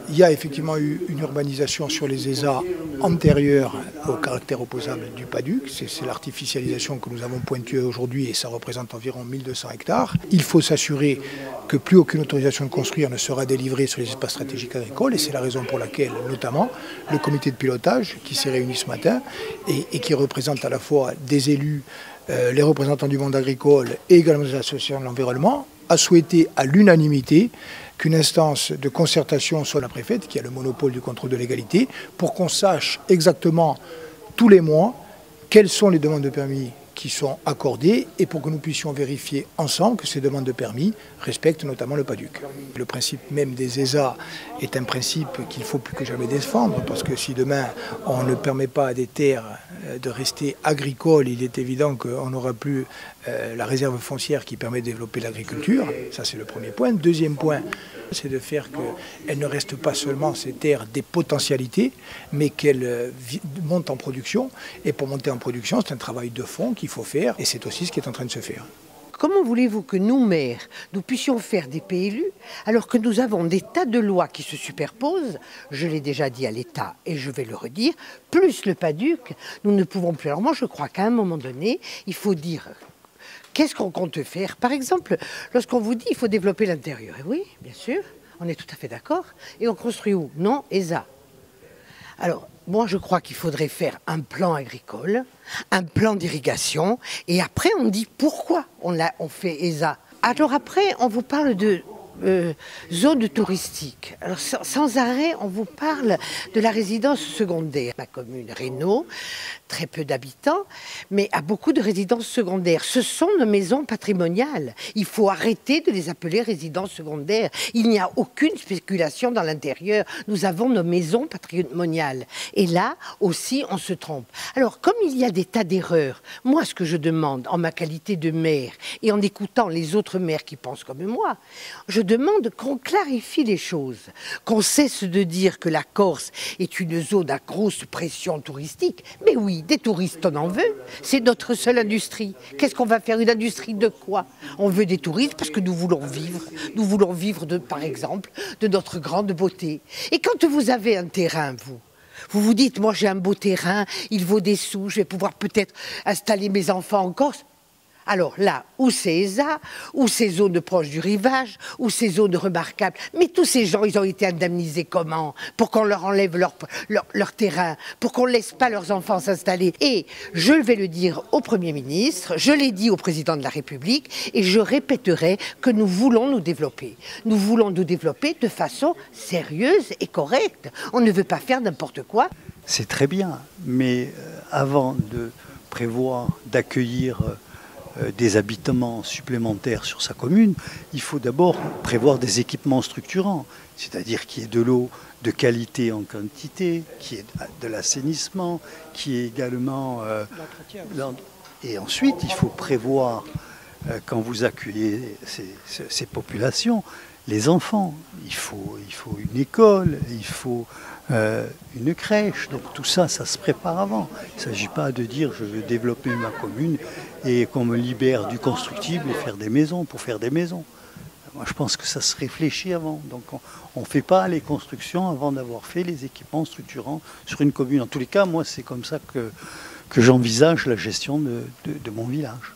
Il y a effectivement eu une urbanisation sur les ESA antérieure au caractère opposable du Paduc. C'est l'artificialisation que nous avons pointue aujourd'hui et ça représente environ 1200 hectares. Il faut s'assurer que plus aucune autorisation de construire ne sera délivrée sur les espaces stratégiques agricoles et c'est la raison pour laquelle, notamment, le comité de pilotage qui s'est réuni ce matin et qui représente à la fois des élus, les représentants du monde agricole et également des associations de l'environnement, a souhaité à l'unanimité qu'une instance de concertation soit la préfète, qui a le monopole du contrôle de légalité, pour qu'on sache exactement tous les mois quelles sont les demandes de permis qui sont accordées et pour que nous puissions vérifier ensemble que ces demandes de permis respectent notamment le Paduc. Le principe même des ESA est un principe qu'il faut plus que jamais défendre parce que si demain on ne permet pas à des terres de rester agricoles, il est évident qu'on n'aura plus la réserve foncière qui permet de développer l'agriculture. Ça c'est le premier point. Deuxième point, c'est de faire qu'elles ne restent pas seulement ces terres des potentialités, mais qu'elles montent en production. Et pour monter en production, c'est un travail de fond qu'il faut faire, et c'est aussi ce qui est en train de se faire. Comment voulez-vous que nous, maires, nous puissions faire des PLU alors que nous avons des tas de lois qui se superposent, je l'ai déjà dit à l'État et je vais le redire, plus le Paduc, nous ne pouvons plus. Alors moi je crois qu'à un moment donné, il faut dire qu'est-ce qu'on compte faire. Par exemple, lorsqu'on vous dit qu'il faut développer l'intérieur, et oui, bien sûr, on est tout à fait d'accord, et on construit où? Non, ESA. Alors, moi, je crois qu'il faudrait faire un plan agricole, un plan d'irrigation, et après, on dit pourquoi on fait ESA. Alors après, on vous parle de zone touristique. Alors, sans arrêt, on vous parle de la résidence secondaire. La commune Reynaud, très peu d'habitants, mais a beaucoup de résidences secondaires. Ce sont nos maisons patrimoniales. Il faut arrêter de les appeler résidences secondaires. Il n'y a aucune spéculation dans l'intérieur. Nous avons nos maisons patrimoniales. Et là aussi, on se trompe. Alors, comme il y a des tas d'erreurs, moi, ce que je demande en ma qualité de maire et en écoutant les autres maires qui pensent comme moi, je demande qu'on clarifie les choses, qu'on cesse de dire que la Corse est une zone à grosse pression touristique. Mais oui, des touristes, on en veut. C'est notre seule industrie. Qu'est-ce qu'on va faire? Une industrie de quoi? On veut des touristes parce que nous voulons vivre. Nous voulons vivre, par exemple, de notre grande beauté. Et quand vous avez un terrain, vous vous dites, moi j'ai un beau terrain, il vaut des sous, je vais pouvoir peut-être installer mes enfants en Corse. Alors là, où c'est ESA, où ces zones proches du rivage, où ces zones remarquables. Mais tous ces gens, ils ont été indemnisés comment? Pour qu'on leur enlève leur terrain, pour qu'on ne laisse pas leurs enfants s'installer. Et je vais le dire au Premier ministre, je l'ai dit au Président de la République, et je répéterai que nous voulons nous développer. Nous voulons nous développer de façon sérieuse et correcte. On ne veut pas faire n'importe quoi. C'est très bien, mais avant de prévoir d'accueillir des habitements supplémentaires sur sa commune, il faut d'abord prévoir des équipements structurants, c'est-à-dire qu'il y ait de l'eau de qualité en quantité, qu'il y ait de l'assainissement, qu'il y ait également... et ensuite, il faut prévoir, quand vous accueillez ces populations, les enfants. Il faut une école, il faut une crèche. Donc tout ça, ça se prépare avant. Il ne s'agit pas de dire je veux développer ma commune et qu'on me libère du constructible et faire des maisons pour faire des maisons. Moi, je pense que ça se réfléchit avant. Donc on ne fait pas les constructions avant d'avoir fait les équipements structurants sur une commune. En tous les cas, moi, c'est comme ça que j'envisage la gestion de mon village.